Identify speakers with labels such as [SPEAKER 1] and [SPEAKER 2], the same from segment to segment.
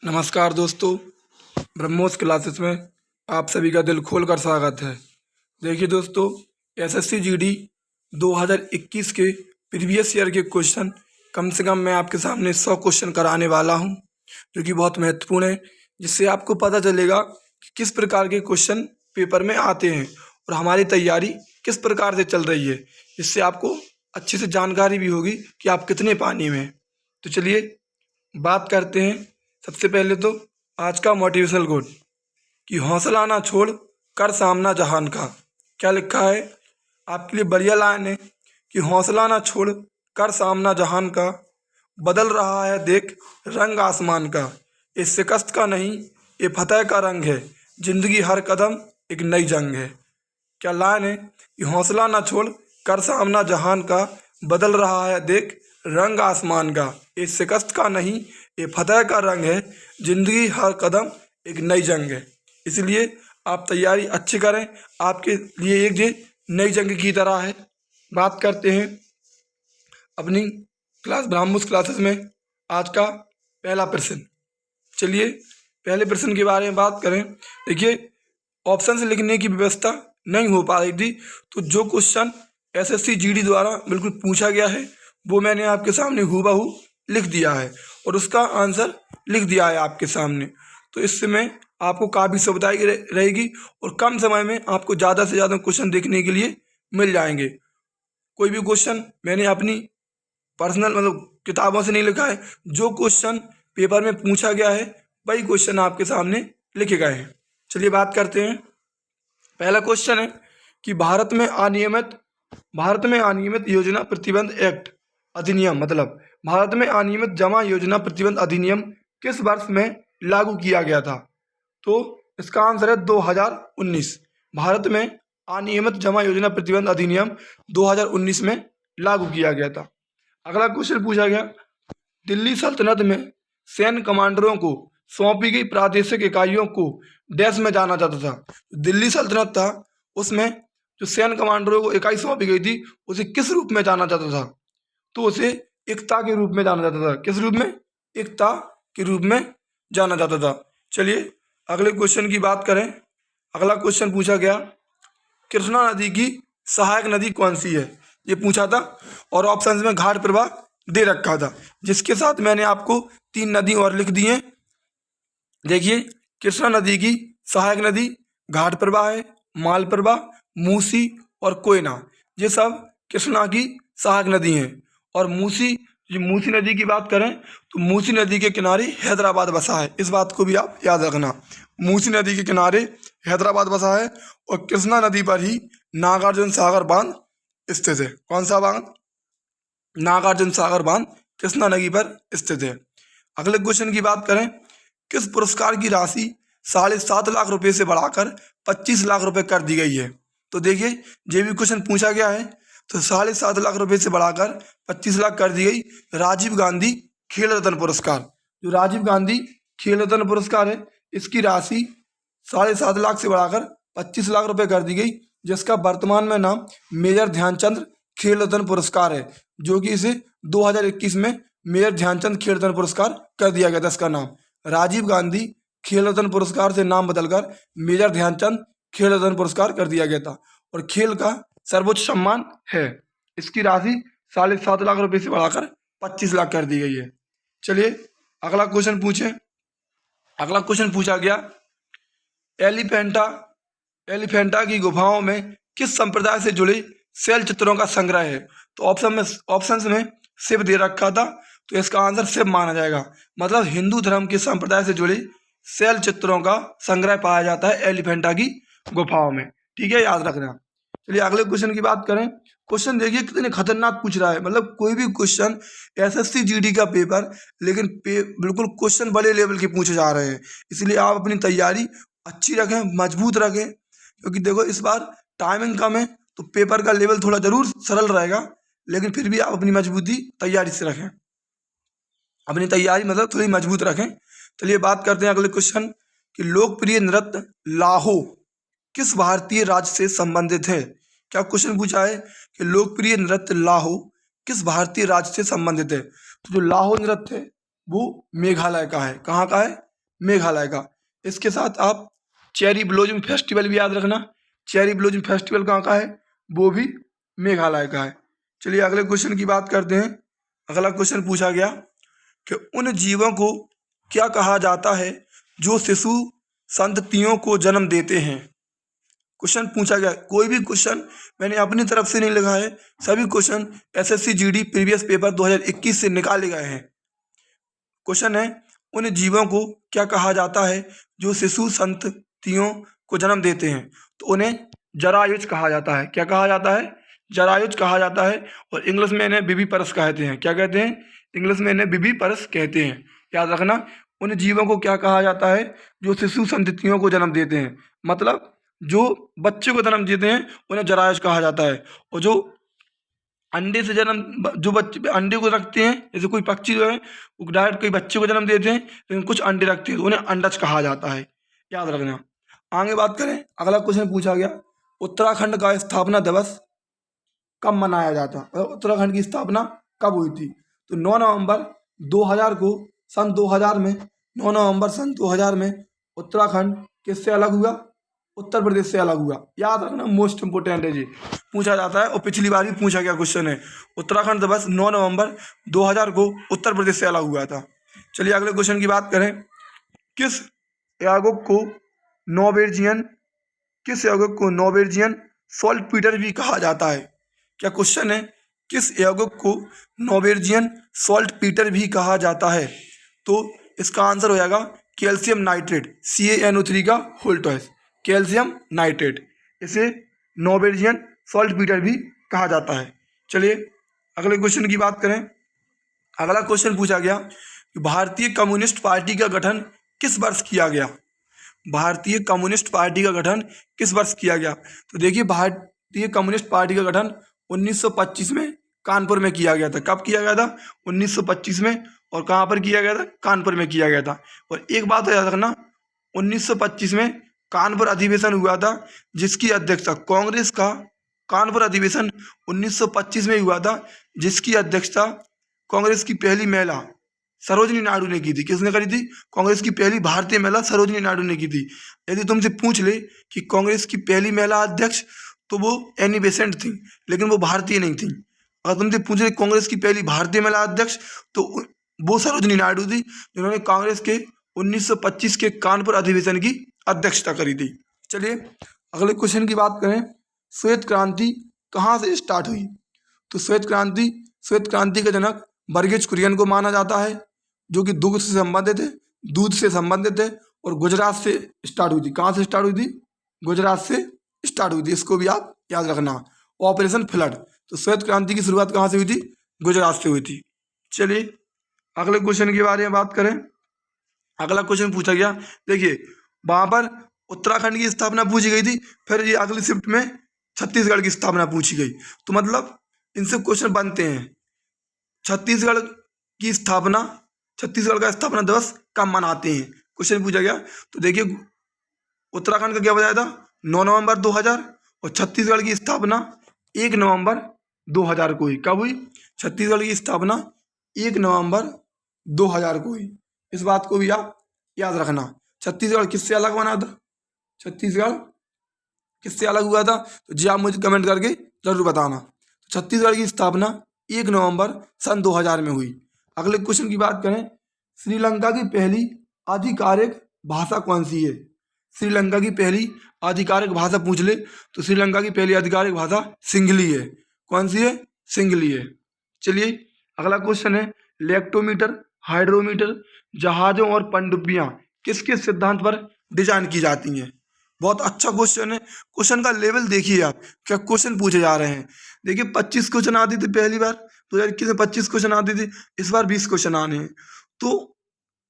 [SPEAKER 1] नमस्कार दोस्तों, ब्रह्मोस क्लासेस में आप सभी का दिल खोलकर स्वागत है। देखिए दोस्तों, एसएससी जीडी 2021 के प्रीवियस ईयर के क्वेश्चन कम से कम मैं आपके सामने 100 क्वेश्चन कराने वाला हूं, जो कि बहुत महत्वपूर्ण है, जिससे आपको पता चलेगा कि किस प्रकार के क्वेश्चन पेपर में आते हैं और हमारी तैयारी किस प्रकार से चल रही है। इससे आपको अच्छे से जानकारी भी होगी कि आप कितने पानी में हैं। तो चलिए बात करते हैं। सबसे पहले तो आज का मोटिवेशनल कोट कि हौसला ना छोड़, कर सामना जहान का। क्या लिखा है? आपके लिए बढ़िया लाइन है कि हौसला ना छोड़, कर सामना जहान का, बदल रहा है देख रंग आसमान का। ये शिकस्त का नहीं, ये फतह का रंग है, जिंदगी हर कदम एक नई जंग है। क्या लाइन है कि हौसला ना छोड़, कर सामना जहान का, बदल रहा है देख रंग आसमान का। ये शिकस्त का नहीं, ये फतह का रंग है, जिंदगी हर कदम एक नई जंग है। इसलिए आप तैयारी अच्छी करें, आपके लिए एक ये नई जंग की तरह है। बात करते हैं अपनी क्लास ब्रह्मोस क्लासेस में आज का पहला प्रश्न। चलिए पहले प्रश्न के बारे में बात करें। देखिए, ऑप्शन से लिखने की व्यवस्था नहीं हो पा रही थी, तो जो क्वेश्चन एसएससी जीडी द्वारा बिल्कुल पूछा गया है वो मैंने आपके सामने हूबहू लिख दिया है और उसका आंसर लिख दिया है आपके सामने। तो इससे में आपको काफ़ी सुविधाई रहेगी और कम समय में आपको ज़्यादा से ज़्यादा क्वेश्चन देखने के लिए मिल जाएंगे। कोई भी क्वेश्चन मैंने अपनी पर्सनल किताबों से नहीं लिखा है। जो क्वेश्चन पेपर में पूछा गया है वही क्वेश्चन आपके सामने लिखे गए हैं। चलिए बात करते हैं। पहला क्वेश्चन है कि भारत में अनियमित योजना प्रतिबंध एक्ट अधिनियम, मतलब भारत में अनियमित जमा योजना प्रतिबंध अधिनियम किस वर्ष में लागू किया गया था? तो इसका आंसर है 2019। भारत में अनियमित जमा योजना प्रतिबंध अधिनियम 2019 में लागू किया गया था। अगला क्वेश्चन पूछा गया, दिल्ली सल्तनत में सैन्य कमांडरों को सौंपी गई प्रादेशिक इकाइयों को डैश में जाना जाता था। दिल्ली सल्तनत था, उसमें जो सैन्य कमांडरों को इकाई सौंपी गई थी उसे किस रूप में जाना जाता था? तो उसे एकता के रूप में जाना जाता था। किस रूप में? एकता के रूप में जाना जाता था। चलिए अगले क्वेश्चन की बात करें। अगला क्वेश्चन पूछा गया, कृष्णा नदी की सहायक नदी कौन सी है? ये पूछा था और ऑप्शन में घाट प्रवाह दे रखा था, जिसके साथ मैंने आपको 3 नदी और लिख दी हैं। देखिए, कृष्णा नदी की सहायक नदी घाट प्रवाह है, माल प्रवाह, मूसी और कोयना। ये सब कृष्णा की सहायक नदी हैं। और मूसी नदी की बात करें तो मूसी नदी के किनारे हैदराबाद बसा है। इस बात को भी आप याद रखना, मूसी नदी के किनारे हैदराबाद बसा है और कृष्णा नदी पर ही नागार्जुन सागर बांध स्थित है। कौन सा बांध? नागार्जुन सागर बांध कृष्णा नदी पर स्थित है। अगले क्वेश्चन की बात करें, किस पुरस्कार की राशि 7.5 लाख रुपए से बढ़ाकर 25 लाख रुपए कर दी गई है? तो देखिए, ये भी क्वेश्चन पूछा गया है। तो 7.5 लाख रुपए से बढ़ाकर 25 लाख कर दी गई। राजीव गांधी खेल रत्न पुरस्कार, जो राजीव गांधी खेल रत्न पुरस्कार है, इसकी राशि 7.5 लाख से बढ़ाकर 25 लाख रुपए कर दी गई, जिसका वर्तमान में नाम मेजर ध्यानचंद खेल रत्न पुरस्कार है, जो कि इसे 2021 में मेजर ध्यानचंद खेल रत्न पुरस्कार कर दिया गया था। इसका नाम राजीव गांधी खेल रत्न पुरस्कार से नाम बदलकर मेजर ध्यानचंद खेल रत्न पुरस्कार कर दिया गया था और खेल का सर्वोच्च सम्मान है। इसकी राशि 7.5 लाख रुपए से बढ़ाकर 25 लाख कर दी गई है। चलिए अगला क्वेश्चन पूछें। अगला क्वेश्चन पूछा गया, एलिफेंटा की गुफाओं में किस संप्रदाय से जुड़े शैल चित्रों का संग्रह है? तो ऑप्शन में शिव दे रखा था, तो इसका आंसर शिव माना जाएगा। मतलब हिंदू धर्म के संप्रदाय से जुड़े शैल चित्रों का संग्रह पाया जाता है एलिफेंटा की गुफाओं में। ठीक है, याद रखना। चलिए अगले क्वेश्चन की बात करें। क्वेश्चन देखिए कितने खतरनाक पूछ रहा है। मतलब कोई भी क्वेश्चन एसएससी जीडी का पेपर, लेकिन बिल्कुल क्वेश्चन बड़े लेवल के पूछे जा रहे हैं। इसलिए आप अपनी तैयारी अच्छी रखें, मजबूत रखें, क्योंकि देखो इस बार टाइमिंग कम है तो पेपर का लेवल थोड़ा ज़रूर सरल रहेगा, लेकिन फिर भी आप अपनी मजबूती तैयारी से रखें, अपनी तैयारी मतलब थोड़ी मजबूत रखें। चलिए बात करते हैं अगले क्वेश्चन कि लोकप्रिय नृत्य लाहो किस भारतीय राज्य से संबंधित है? क्या क्वेश्चन पूछा है कि लोकप्रिय नृत्य लाहो किस भारतीय राज्य से संबंधित है? तो जो लाहो नृत्य है वो मेघालय का है। कहाँ का है? मेघालय का। इसके साथ आप चेरी ब्लॉसम फेस्टिवल भी याद रखना, चेरी ब्लॉसम फेस्टिवल कहाँ का है, वो भी मेघालय का है। चलिए अगले क्वेश्चन की बात करते हैं। अगला क्वेश्चन पूछा गया कि उन जीवों को क्या कहा जाता है जो शिशु संततियों को जन्म देते हैं। क्वेश्चन पूछा गया, कोई भी क्वेश्चन मैंने अपनी तरफ से नहीं लिखा है, सभी question SSC GD previous paper 2021 से निकाले गए हैं। क्वेश्चन है, उन जीवों को क्या कहा जाता है जो शिशु संततियों को जन्म देते हैं। तो उन्हें जरायुज कहा जाता है। क्या कहा जाता है, जरायुज कहा जाता है। और इंग्लिश में इन्हें विविपरस कहते हैं। क्या कहते हैं, इंग्लिश में इन्हें विविपरस कहते हैं। याद रखना, उन जीवों को क्या कहा जाता है जो शिशु संततियों को जन्म देते हैं, मतलब जो बच्चे को जन्म देते हैं उन्हें जरायुज कहा जाता है। और जो अंडे से जन्म, जो बच्चे अंडे को रखते हैं, जैसे कोई पक्षी जो है वो डायरेक्ट कोई बच्चे को जन्म देते हैं, लेकिन कुछ अंडे रखते हैं तो उन्हें अंडज कहा जाता है। याद रखना। आगे बात करें, अगला क्वेश्चन पूछा गया, उत्तराखंड का स्थापना दिवस कब मनाया जाता है। उत्तराखंड की स्थापना कब हुई थी। तो 9 नवंबर 2000 को, सन 2000 में, 9 नवंबर सन 2000 में उत्तराखंड किससे अलग हुआ, उत्तर प्रदेश से अलग हुआ। याद रखना, मोस्ट इंपोर्टेंट है जी, पूछा जाता है और पिछली बार भी पूछा गया क्वेश्चन है। उत्तराखंड दिवस 9 नवंबर 2000 को उत्तर प्रदेश से अलग हुआ था। चलिए अगले क्वेश्चन की बात करें, किस यागुक को नॉर्वेजियन, किस यागुक को नॉर्वेजियन सॉल्ट पीटर भी कहा जाता है। क्या क्वेश्चन है, किस यागुक को नॉर्वेजियन सॉल्ट पीटर भी कहा जाता है। तो इसका आंसर हो जाएगा कैल्शियम नाइट्रेट, CaNO3 का होल टॉइस, कैल्शियम नाइट्रेट। इसे नॉर्वेजियन सॉल्ट पीटर भी कहा जाता है। चलिए अगले क्वेश्चन की बात करें। अगला क्वेश्चन पूछा गया कि भारतीय कम्युनिस्ट पार्टी का गठन किस वर्ष किया गया। भारतीय कम्युनिस्ट पार्टी का गठन किस वर्ष किया गया। तो देखिए, भारतीय कम्युनिस्ट पार्टी का गठन 1925 में कानपुर में किया गया था। कब किया गया था, 1925 में। और कहाँ पर किया गया था, कानपुर में किया गया था। और एक बात याद रखना, 1925 में कानपुर अधिवेशन हुआ था जिसकी अध्यक्षता कांग्रेस का, कानपुर अधिवेशन 1925 में हुआ था जिसकी अध्यक्षता कांग्रेस की पहली महिला सरोजिनी नायडू ने की थी। किसने करी थी, कांग्रेस की पहली भारतीय महिला सरोजिनी नायडू ने की थी। यदि तुमसे पूछ ले कि कांग्रेस की पहली महिला अध्यक्ष, तो वो एनी बेसेंट थी, लेकिन वो भारतीय नहीं थी। अगर तुमसे पूछ ले कांग्रेस की पहली भारतीय महिला अध्यक्ष, तो वो सरोजिनी नायडू थी, जिन्होंने कांग्रेस के 1925 के कानपुर अधिवेशन की अध्यक्षता करी थी। चलिए अगले क्वेश्चन की बात करें, श्वेत क्रांति कहाँ से स्टार्ट हुई। तो श्वेत क्रांति का जनक वर्गीज कुरियन को माना जाता है, जो कि दूध से संबंधित है और गुजरात से स्टार्ट हुई थी। कहाँ से स्टार्ट हुई थी, गुजरात से स्टार्ट हुई थी। इसको भी आप याद रखना। ऑपरेशन फ्लड, तो श्वेत क्रांति की शुरुआत कहाँ से हुई थी, गुजरात से हुई थी। चलिए अगले क्वेश्चन के बारे में बात करें। अगला क्वेश्चन पूछा गया, देखिए वहाँ पर उत्तराखंड की स्थापना पूछी गई थी, फिर ये अगली शिफ्ट में छत्तीसगढ़ की स्थापना पूछी गई। तो मतलब इनसे क्वेश्चन बनते हैं। छत्तीसगढ़ का स्थापना दिवस कब मनाते हैं, क्वेश्चन पूछा गया। तो देखिए, उत्तराखंड का क्या बताया था, 9 नवंबर 2000, और छत्तीसगढ़ की स्थापना 1 नवंबर 2000 को हुई। कब हुई, छत्तीसगढ़ की स्थापना 1 नवंबर 2000 को हुई। इस बात को भी आप याद रखना। छत्तीसगढ़ किससे अलग बना था, छत्तीसगढ़ किससे अलग हुआ था, तो जी आप मुझे कमेंट करके जरूर बताना। छत्तीसगढ़ की स्थापना 1 नवंबर सन 2000 में हुई। अगले क्वेश्चन की बात करें, श्रीलंका की पहली आधिकारिक भाषा कौन सी है। श्रीलंका की पहली आधिकारिक भाषा पूछ ले तो श्रीलंका की पहली आधिकारिक भाषा सिंगली है। कौन सी है, सिंगली है। चलिए अगला क्वेश्चन है, लेक्टोमीटर, हाइड्रोमीटर, जहाज़ों और पनडुब्बियाँ किसके सिद्धांत पर डिजाइन की जाती हैं। बहुत अच्छा क्वेश्चन है। क्वेश्चन का लेवल देखिए आप, क्या क्वेश्चन पूछे जा रहे हैं। देखिए 25 क्वेश्चन आती थी पहली बार 2021 में, 25 क्वेश्चन आती थी, इस बार 20 क्वेश्चन आने हैं। तो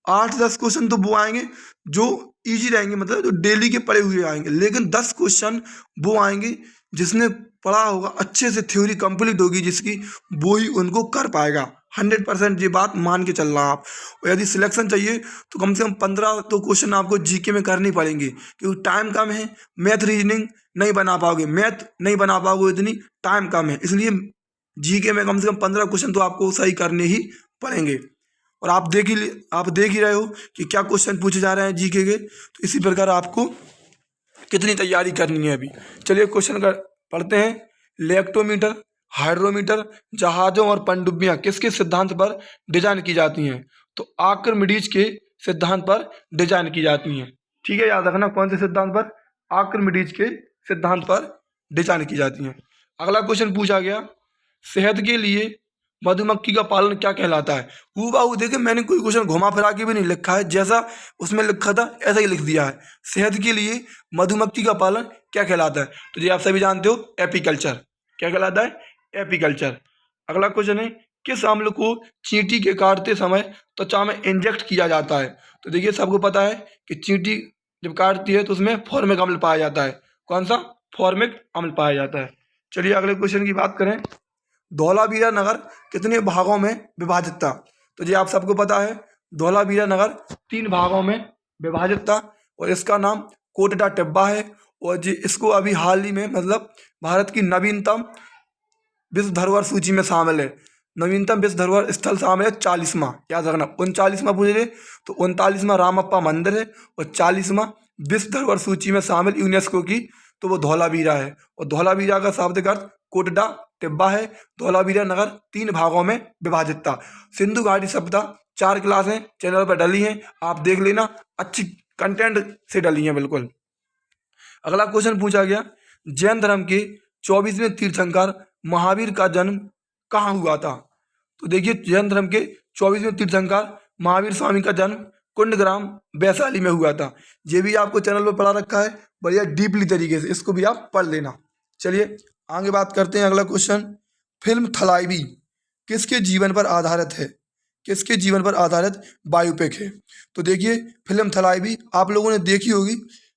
[SPEAKER 1] 8-10 क्वेश्चन तो वो आएंगे जो इजी रहेंगे, मतलब जो डेली के पढ़े हुए आएंगे, लेकिन 10 क्वेश्चन वो आएंगे जिसने पढ़ा होगा, अच्छे से थ्योरी कंप्लीट होगी जिसकी, वो ही उनको कर पाएगा। 100% ये बात मान के चल रहा आप। और यदि सिलेक्शन चाहिए तो कम से कम 15 तो क्वेश्चन आपको जीके में करनी पड़ेंगे, क्योंकि टाइम कम है। मैथ रीजनिंग नहीं बना पाओगे, इतनी टाइम कम है, इसलिए जीके में कम से कम 15 क्वेश्चन तो आपको सही करने ही पड़ेंगे। और आप देख ही रहे हो कि क्या क्वेश्चन पूछे जा रहे हैं जीके के। तो इसी प्रकार आपको कितनी तैयारी करनी है अभी। चलिए क्वेश्चन का पढ़ते हैं। लेक्टोमीटर, हाइड्रोमीटर, जहाज़ों और पनडुब्बियाँ किसके सिद्धांत पर डिजाइन की जाती हैं? तो आर्किमिडीज के सिद्धांत पर डिजाइन की जाती हैं। ठीक है, याद रखना कौन से सिद्धांत पर? आर्किमिडीज के सिद्धांत पर डिजाइन की जाती हैं। अगला क्वेश्चन पूछा गया, शहद के लिए मधुमक्खी का पालन क्या कहलाता है? हूबहू देखिए, मैंने कोई क्वेश्चन घुमा फिरा के भी नहीं लिखा है, जैसा उसमें लिखा था ऐसा ही लिख दिया है। शहद के लिए मधुमक्खी का पालन क्या कहलाता है? तो ये आप सभी जानते हो, एपीकल्चर। क्या कहलाता है? एपीकल्चर। अगला क्वेश्चन है, किस अम्ल को चींटी के काटते समय त्वचा में इंजेक्ट किया जाता है? तो देखिए, सबको पता है कि चींटी जब काटती है तो उसमें फॉर्मिक अम्ल पाया जाता है। कौन सा? फॉर्मिक अम्ल पाया जाता है। चलिए अगले क्वेश्चन की बात करें। धौलावीरा नगर कितने भागों में विभाजित था? तो जी आप सबको पता है, धौलावीरा नगर 3 भागों में विभाजित था और इसका नाम कोटडा टिब्बा है। और जी इसको अभी हाल ही में मतलब भारत की नवीनतम विश्व धरोहर सूची में शामिल है। नवीनतम विश्व धरोहर स्थल शामिल है 40वां। याद रखना, 39वां पूछ रहे तो 39वां रामप्पा मंदिर है और 40वां विश्व धरोहर सूची में शामिल यूनेस्को की, तो वो धौलावीरा है। और धौलावीरा का शाब्दिक अर्थ कोटडा टिब्बा है। धौलावीरा नगर 3 भागों में विभाजित था। सिंधु घाटी सभ्यता 4 क्लास हैं, चैनल पर डली हैं, आप देख लेना, अच्छी कंटेंट से डली हैं बिल्कुल। अगला क्वेश्चन पूछा गया, जैन धर्म के 24वें तीर्थंकर महावीर का जन्म कहाँ हुआ था? तो देखिए, जैन धर्म के 24वें तीर्थंकर महावीर स्वामी का जन्म कुंडग्राम वैशाली में हुआ था। ये भी आपको चैनल पर पढ़ा रखा है बढ़िया डीपली तरीके से, इसको भी आप पढ़ लेना। चलिए आगे बात करते हैं। अगला क्वेश्चन, फिल्म थलाइवी किसके जीवन पर आधारित है? किसके जीवन पर आधारित बायोपिक है? तो देखिए, फिल्म थलाइवी आप लोगों ने देखी होगी।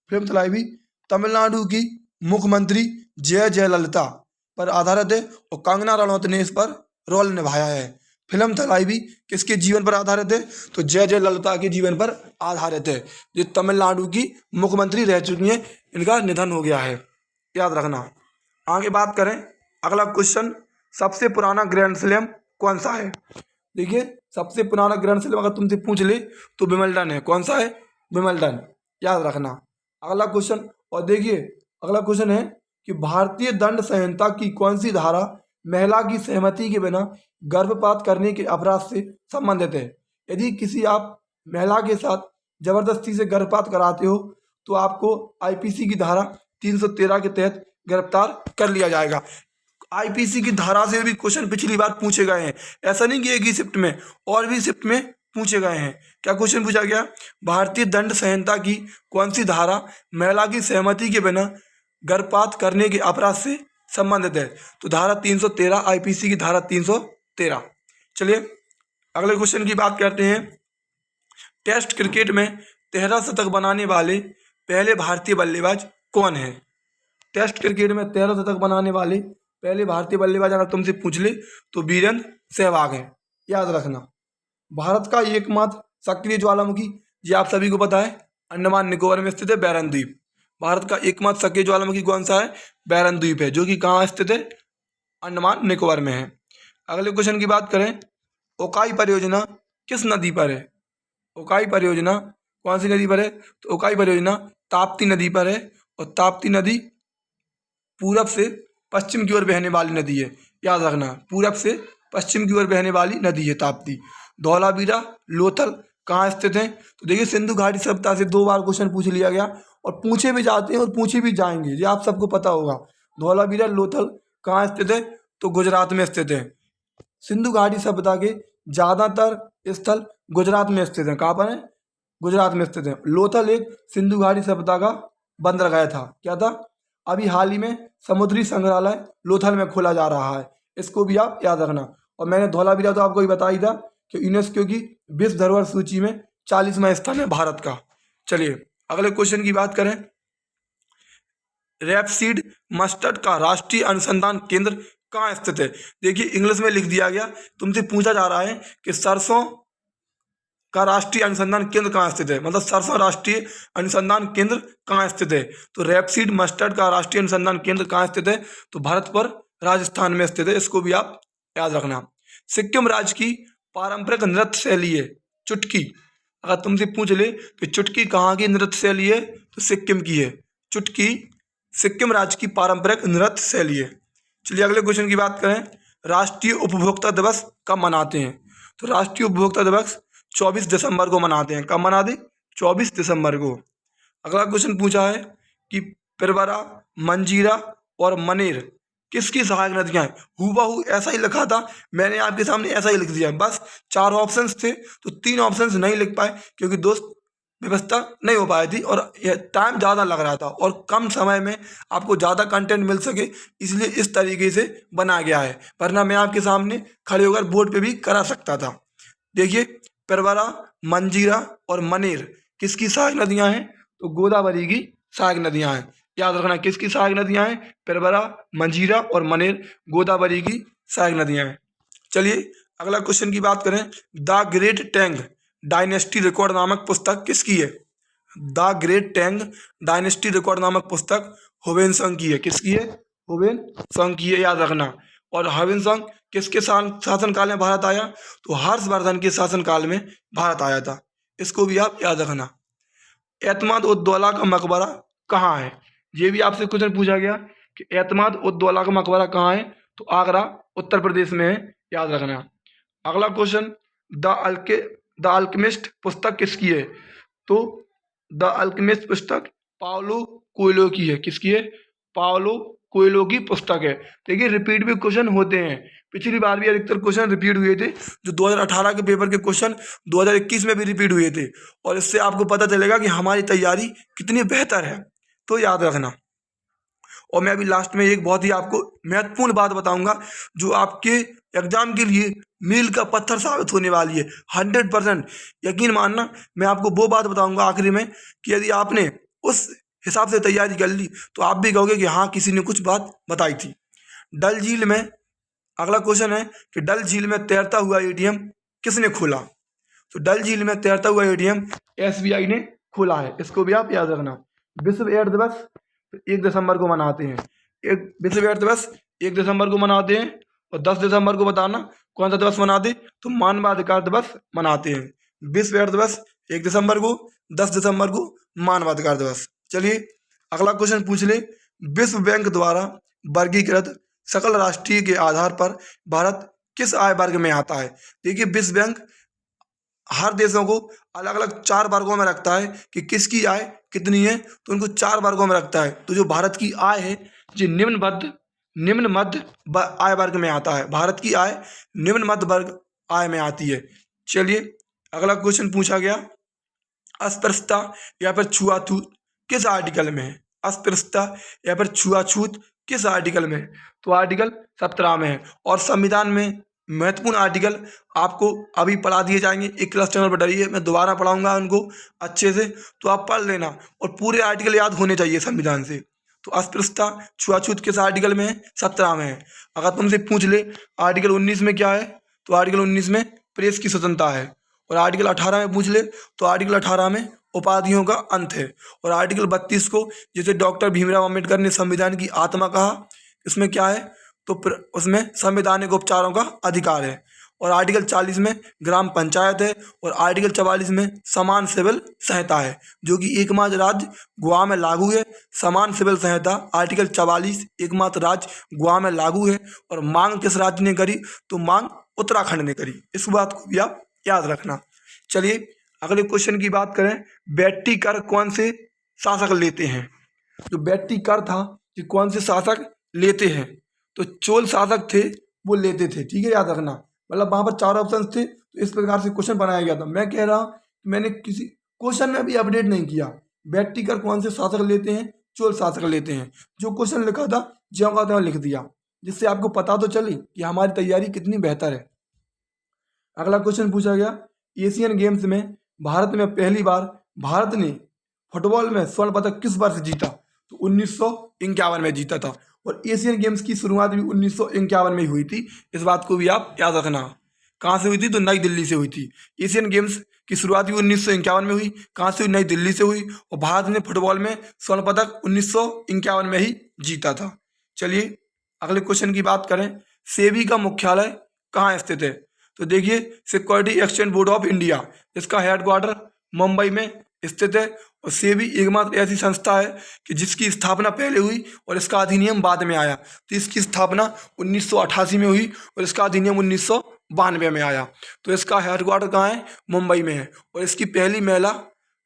[SPEAKER 1] फिल्म थलाइवी तमिलनाडु की मुख्यमंत्री जय जयललिता पर आधारित है और कंगना रनौत ने इस पर रोल निभाया है। फिल्म थलाइवी किसके जीवन पर आधारित है? तो जय जयललिता के जीवन पर आधारित है, जो तमिलनाडु की मुख्यमंत्री रह चुकी हैं, इनका निधन हो गया है, याद रखना। आगे बात करें। अगला क्वेश्चन, सबसे पुराना ग्रैंड स्लैम कौन सा है? देखिए, सबसे पुराना ग्रैंड स्लैम अगर तुमसे पूछ ले तो विंबलडन है। कौन सा है? विंबलडन, याद रखना। अगला क्वेश्चन, और देखिए अगला क्वेश्चन है कि भारतीय दंड संहिता की कौन सी धारा महिला की सहमति के बिना गर्भपात करने के अपराध से संबंधित है? यदि किसी आप महिला के साथ जबरदस्ती से गर्भपात कराते हो तो आपको आईपीसी की धारा 313 के तहत गिरफ्तार कर लिया जाएगा। आईपीसी की धारा से भी क्वेश्चन पिछली बार पूछे गए हैं, ऐसा नहीं कि एक ही शिफ्ट में, और भी शिफ्ट में पूछे गए हैं। क्या क्वेश्चन पूछा गया? भारतीय दंड संहिता की कौन सी धारा महिला की सहमति के बिना गर्भपात करने के अपराध से संबंधित है? तो धारा 313, आईपीसी की धारा 313। चलिए अगले क्वेश्चन की बात करते हैं। टेस्ट क्रिकेट में 13 शतक बनाने वाले पहले भारतीय बल्लेबाज कौन है? टेस्ट क्रिकेट में 13 शतक बनाने वाले पहले भारतीय बल्लेबाज अगर तुमसे पूछ ले तो वीरेंद्र सहवाग है, याद रखना। भारत का एकमात्र सक्रिय ज्वालामुखी, ये आप सभी को पता है, अंडमान निकोबार में स्थित है, बैरन द्वीप। भारत का एकमात्र सक्रिय ज्वालामुखी कौन सा है? बैरन द्वीप है, जो कि कहाँ स्थित है? अंडमान निकोबार में है। अगले क्वेश्चन की बात करें, ओकाई परियोजना किस नदी पर है? ओकाई परियोजना कौन सी नदी पर है? तो ओकाई परियोजना ताप्ती नदी पर है और ताप्ती नदी पूरब से पश्चिम की ओर बहने वाली नदी है, याद रखना, पूरब से पश्चिम की ओर बहने वाली नदी है ताप्ती। धौलावीरा, लोथल कहाँ स्थित हैं? तो देखिए, सिंधु घाटी सभ्यता से 2 बार क्वेश्चन पूछ लिया गया और पूछे भी जाते हैं और पूछे भी जाएंगे, ये आप सबको पता होगा। धौलावीरा, लोथल कहाँ स्थित है? तो गुजरात में स्थित है। सिंधु घाटी सभ्यता के ज़्यादातर स्थल गुजरात में स्थित हैं। कहाँ पर है? गुजरात में स्थित है। लोथल एक सिंधु घाटी सभ्यता का बंदरगाह था। क्या था? अभी हाल ही में समुद्री संग्रहालय लोथल में खोला जा रहा है, इसको भी आप याद रखना। और मैंने धौलावीरा तो आपको ही बताई था कि यूनेस्को की विश्व धरोहर सूची में 40वां स्थान है भारत का। चलिए अगले क्वेश्चन की बात करें। रैपसीड मस्टर्ड का राष्ट्रीय अनुसंधान केंद्र कहाँ स्थित है? देखिए, इंग्लिश में लिख दिया गया, तुमसे पूछा जा रहा है कि सरसों का राष्ट्रीय अनुसंधान केंद्र कहाँ स्थित है, मतलब सरसों राष्ट्रीय अनुसंधान केंद्र कहाँ स्थित है? तो रैपसीड मस्टर्ड का राष्ट्रीय अनुसंधान केंद्र कहाँ स्थित है? तो भारत पर राजस्थान में स्थित है, इसको भी आप याद रखना। सिक्किम राज्य की पारंपरिक नृत्य शैली है? चुटकी। अगर तुमसे पूछ ले कि चुटकी कहाँ की नृत्य शैली है, तो सिक्किम की है। चुटकी सिक्किम राज्य की पारंपरिक नृत्य शैली है। चलिए अगले क्वेश्चन की बात करें। राष्ट्रीय उपभोक्ता दिवस कब मनाते हैं? तो राष्ट्रीय उपभोक्ता दिवस 24 दिसंबर को मनाते हैं। कब मनाते? 24 दिसंबर को। अगला क्वेश्चन पूछा है कि पिरवरा, मंजीरा और मनेर किसकी सहायक नदियां हैं? हूबहू ऐसा ही लिखा था, मैंने आपके सामने ऐसा ही लिख दिया। बस 4 ऑप्शंस थे तो 3 ऑप्शंस नहीं लिख पाए क्योंकि दोस्त व्यवस्था नहीं हो पाई थी और टाइम ज़्यादा लग रहा था और कम समय में आपको ज़्यादा कंटेंट मिल सके, इसलिए इस तरीके से बनाया गया है। वरना मैं आपके सामने खड़े होकर बोर्ड पे भी करा सकता था। देखिए, पिरवरा, मंजीरा और मनेर किसकी सहायक नदियां हैं? तो गोदावरी की सहायक नदियां हैं। याद रखना, किसकी सहायक नदियां हैं? पिरवरा, मंजीरा और मनेर गोदावरी की सहायक नदियां हैं। चलिए अगला क्वेश्चन की बात करें। The great Tang dynasty record नामक पुस्तक किसकी है? The great Tang dynasty record नामक पुस्तक ह्वेनसांग की है। किसकी है? ह्वेनसांग की है, याद रखना। और ह्वेनसांग किसके शासनकाल में भारत आया? तो हर्षवर्धन के शासनकाल में भारत आया था। इसको भी आप याद रखना। एतमाद उद दौला का मकबरा कहाँ है? ये भी आपसे क्वेश्चन पूछा गया कि एतमाद उद दौला का मकबरा कहाँ है? तो आगरा, उत्तर प्रदेश में है, याद रखना। अगला क्वेश्चन, द अल्केमिस्ट पुस्तक किसकी है? तो द अल्केमिस्ट पुस्तक पाउलो कोएल्हो की है। किसकी है? पाउलो कोएल्हो की पुस्तक है। देखिए, रिपीट भी क्वेश्चन होते हैं। पिछली बार भी अधिकतर क्वेश्चन रिपीट हुए थे। जो 2018 के पेपर के क्वेश्चन 2021 में भी रिपीट हुए थे और इससे आपको पता चलेगा कि हमारी तैयारी कितनी बेहतर है, तो याद रखना। और मैं अभी लास्ट में एक बहुत ही आपको महत्वपूर्ण बात बताऊंगा जो आपके एग्जाम के लिए मील का पत्थर साबित होने वाली है। 100% यकीन मानना, मैं आपको वो बात बताऊंगा आखिरी में कि यदि आपने उस हिसाब से तैयारी कर ली तो आप भी कहोगे कि हाँ, किसी ने कुछ बात बताई थी। डल झील में, अगला क्वेश्चन है कि डल झील में तैरता हुआ एटीएम किसने खोला? तो डल झील में तैरता हुआ एटीएम SBI ने खोला है। इसको भी आप याद रखना। विश्व एड्स दिवस 1 दिसंबर को मनाते हैं। विश्व एड्स दिवस 1 दिसंबर को मनाते हैं और 10 दिसंबर को बताना कौन सा दिवस मनाते? तो मानवाधिकार दिवस मनाते हैं। विश्व एड्स दिवस 1 दिसंबर को, 10 दिसंबर को मानवाधिकार दिवस। चलिए अगला क्वेश्चन पूछ ले। विश्व बैंक द्वारा वर्गीकृत सकल राष्ट्रीय के आधार पर भारत किस आय वर्ग में आता है? देखिए, विश्व बैंक हर देशों को अलग अलग 4 वर्गों में रखता है कि किसकी आय कितनी है, तो उनको 4 वर्गों में रखता है। तो जो भारत की आय है जो निम्न मध्य आय वर्ग में आता है। भारत की आय निम्न मध्य वर्ग आय में आती है। चलिए अगला क्वेश्चन पूछा गया, अस्पृश्यता या फिर छुआछूत किस आर्टिकल में है? अस्पृश्यता या फिर छुआछूत किस आर्टिकल में है? तो आर्टिकल 17 में है। और संविधान में महत्वपूर्ण आर्टिकल आपको अभी पढ़ा दिए जाएंगे। एक क्लास चैनल पर डरिए, मैं दोबारा पढ़ाऊंगा उनको अच्छे से, तो आप पढ़ लेना और पूरे आर्टिकल याद होने चाहिए संविधान से। तो अस्पृश्यता छुआछूत किस आर्टिकल में है? 17 में है। अगर तुमसे पूछ ले आर्टिकल 19 में क्या है, तो आर्टिकल 19 में प्रेस की स्वतंत्रता है। और आर्टिकल 18 में पूछ ले तो आर्टिकल 18 में उपाधियों का अंत है। और आर्टिकल 32 को, जिसे डॉक्टर भीमराव अम्बेडकर ने संविधान की आत्मा कहा, इसमें क्या है? तो उसमें संवैधानिक उपचारों का अधिकार है। और आर्टिकल 40 में ग्राम पंचायत है। और आर्टिकल 44 में समान सिविल संहिता है, जो कि एकमात्र राज्य गोवा में लागू है। समान सिविल संहिता आर्टिकल 44 एकमात्र राज्य गोवा में लागू है। और मांग किस राज्य ने करी? तो मांग उत्तराखंड ने करी। इस बात को भी आप याद रखना। चलिए अगले क्वेश्चन की बात करें। बैट्टी कर कौन से शासक लेते हैं? जो बैट्टी कर था कि कौन से शासक लेते हैं? तो चोल शासक थे, वो लेते थे। ठीक है, याद रखना। मतलब वहाँ पर 4 ऑप्शन थे, तो इस प्रकार से क्वेश्चन बनाया गया था। मैं कह रहा हूँ कि मैंने किसी क्वेश्चन में भी अपडेट नहीं किया। बैट्टी कर कौन से शासक लेते हैं? चोल शासक लेते हैं। जो क्वेश्चन लिखा था ज्यों का त्यों लिख दिया, जिससे आपको पता तो चले कि हमारी तैयारी कितनी बेहतर है। अगला क्वेश्चन पूछा गया, एशियन गेम्स में भारत में पहली बार भारत ने फुटबॉल में स्वर्ण पदक किस वर्ष जीता? तो 1951 में जीता था। और एशियन गेम्स की शुरुआत भी 1951 में ही हुई थी। इस बात को भी आप याद रखना। कहाँ से हुई थी? तो नई दिल्ली से हुई थी। एशियन गेम्स की शुरुआत भी 1951 में हुई। कहाँ से हुई? नई दिल्ली से हुई। और भारत ने फुटबॉल में स्वर्ण पदक 1951 में ही जीता था। चलिए अगले क्वेश्चन की बात करें। सेबी का मुख्यालय कहाँ स्थित है? तो देखिए security exchange board of India, इसका हेडक्वार्टर मुंबई में स्थित है। और सेबी एकमात्र ऐसी संस्था है कि जिसकी स्थापना पहले हुई और इसका अधिनियम बाद में आया। तो इसकी स्थापना 1988 में हुई और इसका अधिनियम 1992 में आया। तो इसका हेडक्वार्टर कहाँ है? मुंबई में है। और इसकी पहली महिला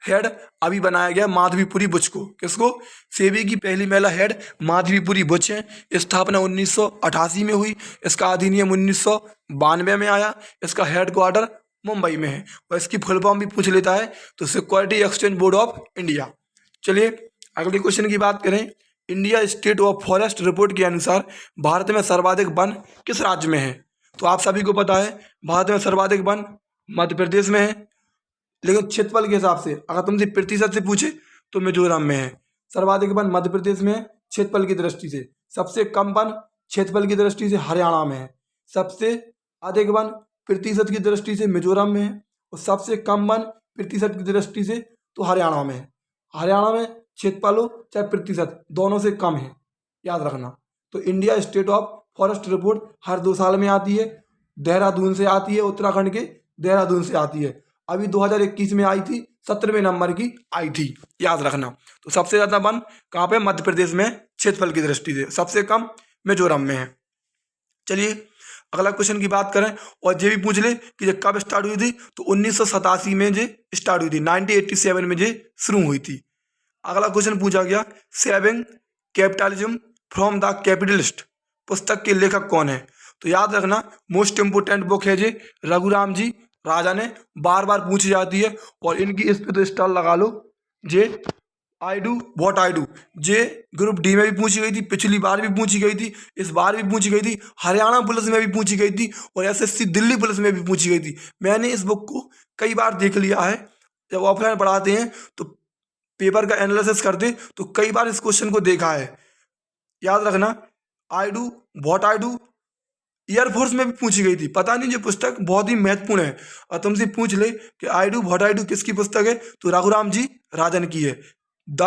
[SPEAKER 1] हेड अभी बनाया गया माधवीपुरी बुच को। किसको? सेबी की पहली महिला हेड माधवीपुरी बुच है। स्थापना 1988 में हुई, इसका अधिनियम 1992 में आया। इसका हेडक्वार्टर मुंबई में है। और इसकी फुल फॉर्म भी पूछ लेता है तो security exchange board of India. चलिए अगले क्वेश्चन की बात करें। India state of forest report के अनुसार भारत में सर्वाधिक वन किस राज्य में है? तो आप सभी को पता है भारत में सर्वाधिक वन मध्य प्रदेश में है, लेकिन क्षेत्रफल के हिसाब से अगर तुमसे प्रतिशत से पूछे तो मिजोरम में है। सर्वाधिक वन मध्य प्रदेश में है क्षेत्रफल की दृष्टि से। सबसे कम वन क्षेत्रफल की दृष्टि से हरियाणा में है। सबसे अधिक वन प्रतिशत की दृष्टि से मिजोरम में है। और सबसे कम वन प्रतिशत की दृष्टि से तो हरियाणा में है। हरियाणा में क्षेत्रफल हो चाहे प्रतिशत, दोनों से कम है, याद रखना। तो India state of forest report हर 2 साल में आती है। देहरादून से आती है, उत्तराखंड के देहरादून से आती है। अभी 2021 में आई थी, 17वें नंबर की आई थी, याद रखना। तो सबसे ज़्यादा वन कहाँ पे? मध्य प्रदेश में क्षेत्रफल की दृष्टि से। सबसे कम मिजोरम में है। चलिए अगला क्वेश्चन की बात करें। और ये भी पूछ ले कि ये कब स्टार्ट हुई थी? तो 1987 में ये स्टार्ट हुई थी। 1987 में ये शुरू हुई थी। अगला क्वेश्चन पूछा गया, saving capitalism from the capitalist पुस्तक के लेखक कौन है? तो याद रखना मोस्ट इम्पोर्टेंट बुक है ये, रघुराम जी राजा ने। बार बार पूछी जाती है और इनकी इस पे तो स्टार लगा लो। J I do what I do, J group D में भी पूछी गई थी, पिछली बार भी पूछी गई थी, इस बार भी पूछी गई थी, हरियाणा पुलिस में भी पूछी गई थी और एसएससी दिल्ली पुलिस में भी पूछी गई थी। मैंने इस बुक को कई बार देख लिया है। जब ऑफलाइन पढ़ाते हैं तो पेपर का एनालिसिस करते तो कई बार इस क्वेश्चन को देखा है। याद रखना आई do what I do air force में भी पूछी गई थी। पता नहीं, ये पुस्तक बहुत ही महत्वपूर्ण है। और तुमसे पूछ ले कि I do what I do किसकी पुस्तक है? तो रघुराम जी राजन की है। The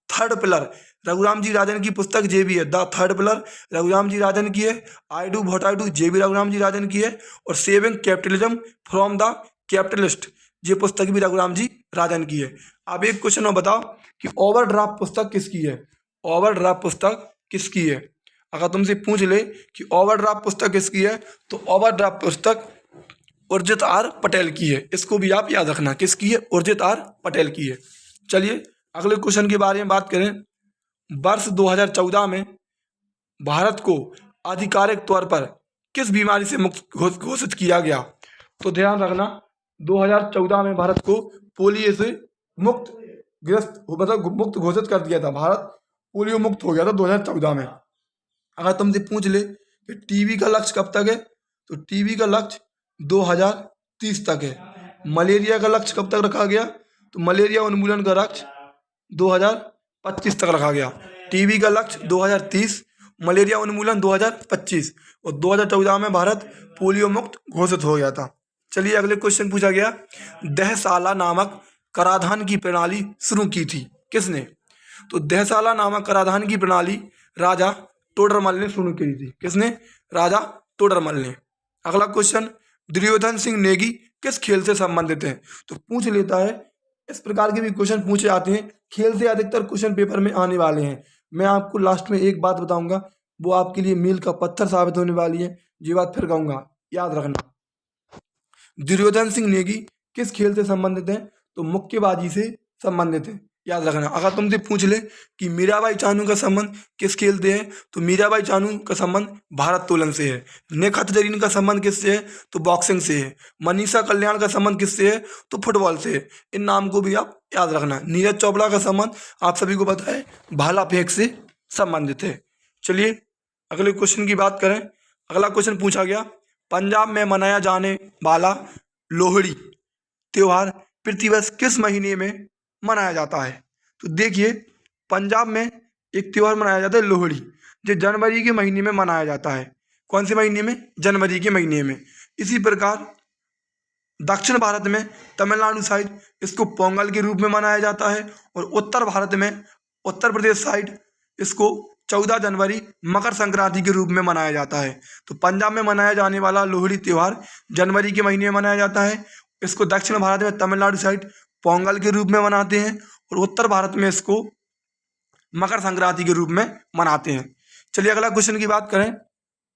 [SPEAKER 1] third pillar Raghuram ji Rajan की पुस्तक जे भी है। The third pillar Raghuram ji Rajan की है। I do what I do J भी रघुराम जी राजन की है। और saving capitalism from the capitalist ये पुस्तक भी रघुराम जी राजन की है। अब एक क्वेश्चन और बताओ कि ओवरड्राफ्ट पुस्तक किसकी है? ओवरड्राफ्ट पुस्तक किसकी है? अगर तुमसे पूछ ले कि ओवरड्राफ्ट पुस्तक किसकी है तो ओवरड्राफ्ट पुस्तक उर्जित आर पटेल की है। इसको भी आप याद रखना, किसकी है? उर्जित आर पटेल की है। चलिए अगले क्वेश्चन के बारे में बात करें। वर्ष 2014 में भारत को आधिकारिक तौर पर किस बीमारी से मुक्त घोषित किया गया? तो ध्यान रखना 2014 में भारत को पोलियो से मुक्त घोषित कर दिया था। भारत पोलियो मुक्त हो गया था 2014 में। अगर तुमसे पूछ ले कि टीबी का लक्ष्य कब तक है तो टीबी का लक्ष्य 2030 तक है। मलेरिया का लक्ष्य कब तक रखा गया? तो मलेरिया उन्मूलन का लक्ष्य 2025 तक रखा गया। टीबी का लक्ष्य 2030, मलेरिया उन्मूलन 2025 और 2014 में भारत पोलियो मुक्त घोषित हो गया था। चलिए अगले क्वेश्चन पूछा गया, दहशाला नामक कराधान की प्रणाली शुरू की थी किसने? तो दहशाला नामक कराधान की प्रणाली राजा तोडरमल ने शुरू की थी। किसने? राजा तोडरमल ने। अगला क्वेश्चन, दुर्योधन सिंह नेगी किस खेल से संबंधित है? तो पूछ लेता है। इस प्रकार के भी क्वेश्चन पूछे जाते हैं। खेल से अधिकतर क्वेश्चन पेपर में आने वाले हैं। मैं आपको लास्ट में एक बात बताऊंगा, वो आपके लिए मील का पत्थर साबित होने वाली है। ये बात फिर कहूंगा, याद रखना। दुर्योधन सिंह नेगी किस खेल से संबंधित है? तो मुक्केबाजी से संबंधित है, याद रखना। अगर तुमसे पूछ ले कि मीराबाई चानू का संबंध किस खेल से है तो मीराबाई चानू का संबंध भारोत्तोलन से है। नेखत जरीन का संबंध किससे है? तो बॉक्सिंग से है। मनीषा कल्याण का संबंध किससे है? तो फुटबॉल से है। इन नाम को भी आप याद रखना। नीरज चोपड़ा का संबंध आप सभी को पता है, भाला फेंक से संबंधित है। चलिए अगले क्वेश्चन की बात करें। अगला क्वेश्चन पूछा गया, पंजाब में मनाया जाने वाला लोहड़ी त्योहार प्रतिवर्ष किस महीने में मनाया जाता है? तो देखिए पंजाब में एक त्यौहार मनाया जाता है लोहड़ी, जो जनवरी के महीने में मनाया जाता है। कौन से महीने में? जनवरी के महीने में। इसी प्रकार दक्षिण भारत में तमिलनाडु साइड इसको पोंगल के रूप में मनाया जाता है और उत्तर भारत में उत्तर प्रदेश साइड इसको 14 जनवरी मकर संक्रांति के रूप में मनाया जाता है। तो पंजाब में मनाया जाने वाला लोहड़ी त्यौहार जनवरी के महीने में मनाया जाता है। इसको दक्षिण भारत में तमिलनाडु साइड पोंगल के रूप में मनाते हैं और उत्तर भारत में इसको मकर संक्रांति के रूप में मनाते हैं। चलिए अगला क्वेश्चन की बात करें,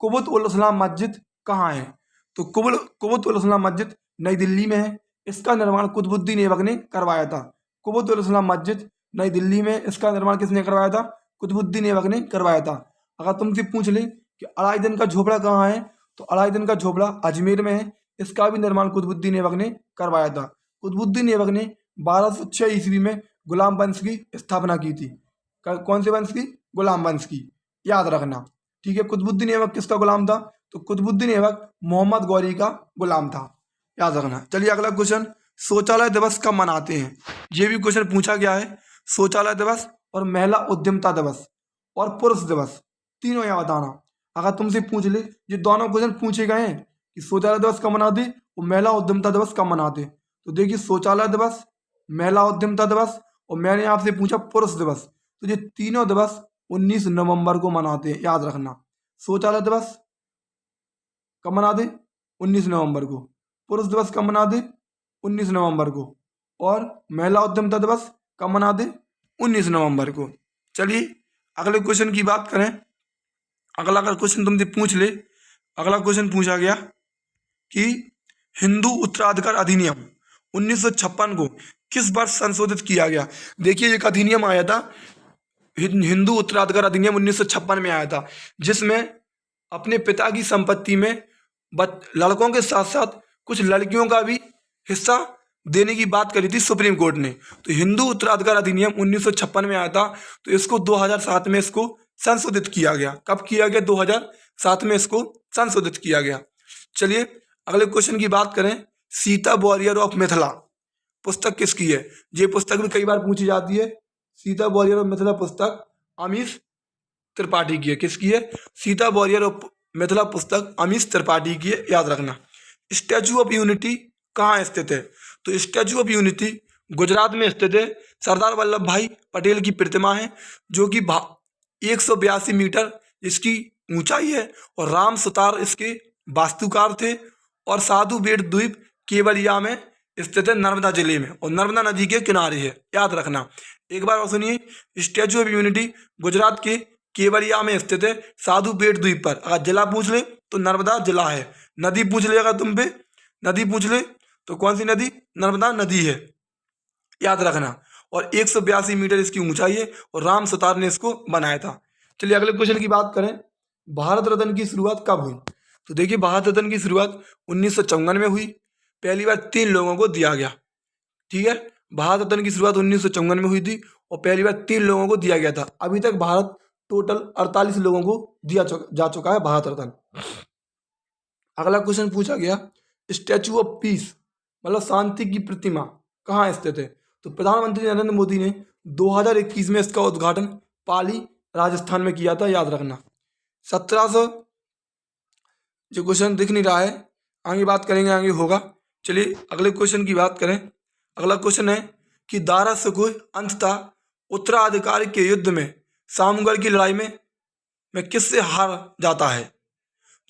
[SPEAKER 1] कुबुत उल इस्लाम मस्जिद कहाँ है? तो कुबुत उल इस्लाम मस्जिद नई दिल्ली में है। इसका निर्माण कुतुबुद्दीन ऐबक ने करवाया था। कुबुत उल इस्लाम मस्जिद नई दिल्ली में, इसका निर्माण किसने करवाया था? कुतुबुद्दीन ऐबक ने करवाया था। अगर तुमसे पूछ ले कि अलाउद्दीन का झोपड़ा कहाँ है, तो अलाउद्दीन का झोपड़ा अजमेर में है। इसका भी निर्माण कुतुबुद्दीन ऐबक ने करवाया था। कुतुबुद्दीन ऐबक ने 1206 ईस्वी में गुलाम वंश की स्थापना की थी। कौन से वंश की? गुलाम वंश की, याद रखना। ठीक है, कुतुबुद्दीन ऐबक किसका गुलाम था? तो कुतुबुद्दीन ऐबक मोहम्मद गौरी का गुलाम था, याद रखना। चलिए अगला क्वेश्चन, शौचालय दिवस कब मनाते हैं? ये भी क्वेश्चन पूछा गया है। शौचालय दिवस और महिला उद्यमिता दिवस और पुरुष दिवस तीनों यहाँ बताना। अगर तुमसे पूछ ले, ये दोनों क्वेश्चन पूछे गए हैं कि शौचालय दिवस कब मनाते और महिला उद्यमिता दिवस कब मनाते। तो देखिए, शौचालय दिवस, महिला उद्यमिता दिवस और मैंने आपसे पूछा पुरुष दिवस, तो ये तीनों दिवस 19 नवंबर को मनाते हैं, याद रखना। शौचालय दिवस कब मनाते? 19 नवंबर को। पुरुष दिवस कब मनाते? 19 नवंबर को। और महिला उद्यमिता दिवस कब मनाते? 19 नवंबर को। चलिए अगले क्वेश्चन की बात करें। अगला अगर क्वेश्चन तुमसे पूछ ले, अगला क्वेश्चन पूछा गया कि हिंदू उत्तराधिकार अधिनियम 1956 को किस वर्ष संशोधित किया गया? देखिए, एक अधिनियम आया था, हिंदू उत्तराधिकार अधिनियम 1956 में आया था, जिसमें अपने पिता की संपत्ति में लड़कों के साथ साथ कुछ लड़कियों का भी हिस्सा देने की बात करी थी सुप्रीम कोर्ट ने। तो हिंदू उत्तराधिकार अधिनियम 1956 में आया था, तो इसको 2007 में इसको संशोधित किया गया। कब किया गया? 2007 में इसको संशोधित किया गया। चलिए अगले क्वेश्चन की बात करें, सीता वॉरियर ऑफ मिथिला पुस्तक किसकी है? ये पुस्तक भी कई बार पूछी जाती है। सीता वॉरियर ऑफ मिथिला पुस्तक अमीश त्रिपाठी की है। किसकी है? सीता वॉरियर ऑफ मिथिला पुस्तक अमीश त्रिपाठी की है, याद रखना। स्टैचू ऑफ यूनिटी कहाँ स्थित है? तो स्टैचू ऑफ यूनिटी गुजरात में स्थित है। सरदार वल्लभ भाई पटेल की प्रतिमा है, जो कि 182 मीटर इसकी ऊंचाई है और राम सुतार इसके वास्तुकार थे। और साधु बेट द्वीप केवड़िया में स्थित है, नर्मदा जिले में, और नर्मदा नदी के किनारे है, याद रखना। एक बार और सुनिए, स्टैचू ऑफ यूनिटी गुजरात के केवड़िया में स्थित है, साधु बेट द्वीप पर। अगर जिला पूछ ले तो नर्मदा जिला है। नदी पूछ ले, अगर तुम पे नदी पूछ ले तो कौन सी नदी? नर्मदा नदी है, याद रखना। और 182 मीटर इसकी ऊंचाई है और राम सुतार ने इसको बनाया था। चलिए अगले क्वेश्चन की बात करें, भारत रत्न की शुरुआत कब हुई? तो देखिए, भारत रत्न की शुरुआत 1954 में हुई। पहली बार 3 लोगों को दिया गया। ठीक है, भारत रत्न की शुरुआत 1954 में हुई थी और पहली बार 3 लोगों को दिया गया था। अभी तक भारत टोटल 48 लोगों को दिया जा चुका है भारत रत्न। अगला क्वेश्चन पूछा गया, स्टैचू ऑफ पीस मतलब शांति की प्रतिमा कहाँ स्थित है? तो प्रधानमंत्री नरेंद्र मोदी ने 2021 में इसका उद्घाटन पाली राजस्थान में किया था, याद रखना। 1700 जो क्वेश्चन दिख नहीं रहा है, आगे बात करेंगे, आगे होगा। चलिए अगले क्वेश्चन की बात करें। अगला क्वेश्चन है कि दारा शिकोह अंततः उत्तराधिकार के युद्ध में सामगढ़ की लड़ाई में किससे हार जाता है?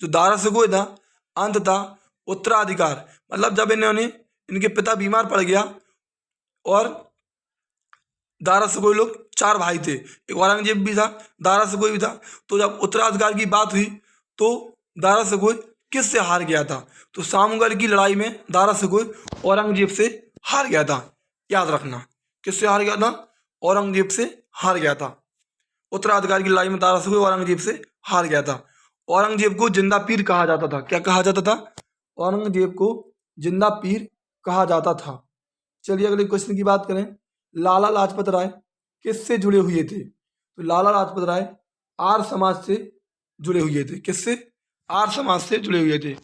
[SPEAKER 1] जो दारा शिकोह था, अंततः उत्तराधिकार मतलब जब इनके पिता बीमार पड़ गया और दारा शिकोह लोग 4 भाई थे, एक औरंगजेब भी था, दारा शिकोह भी था। तो जब उत्तराधिकार की बात हुई तो दारा शिकोह किससे हार गया था? तो सामगढ़ की लड़ाई में दारा शिकोह औरंगजेब से हार गया था, याद रखना। किससे हार गया था? औरंगजेब से हार गया था। उत्तराधिकार की लड़ाई में दारा शिकोह औरंगजेब से हार गया था। औरंगजेब को जिंदा पीर कहा जाता था। क्या कहा जाता था? औरंगजेब को जिंदा पीर कहा जाता था। चलिए अगले क्वेश्चन की बात करें, लाला लाजपत राय किससे जुड़े हुए थे? तो लाला लाजपत राय आर्य समाज से जुड़े हुए थे। किससे? आर्य समाज से जुड़े हुए थे।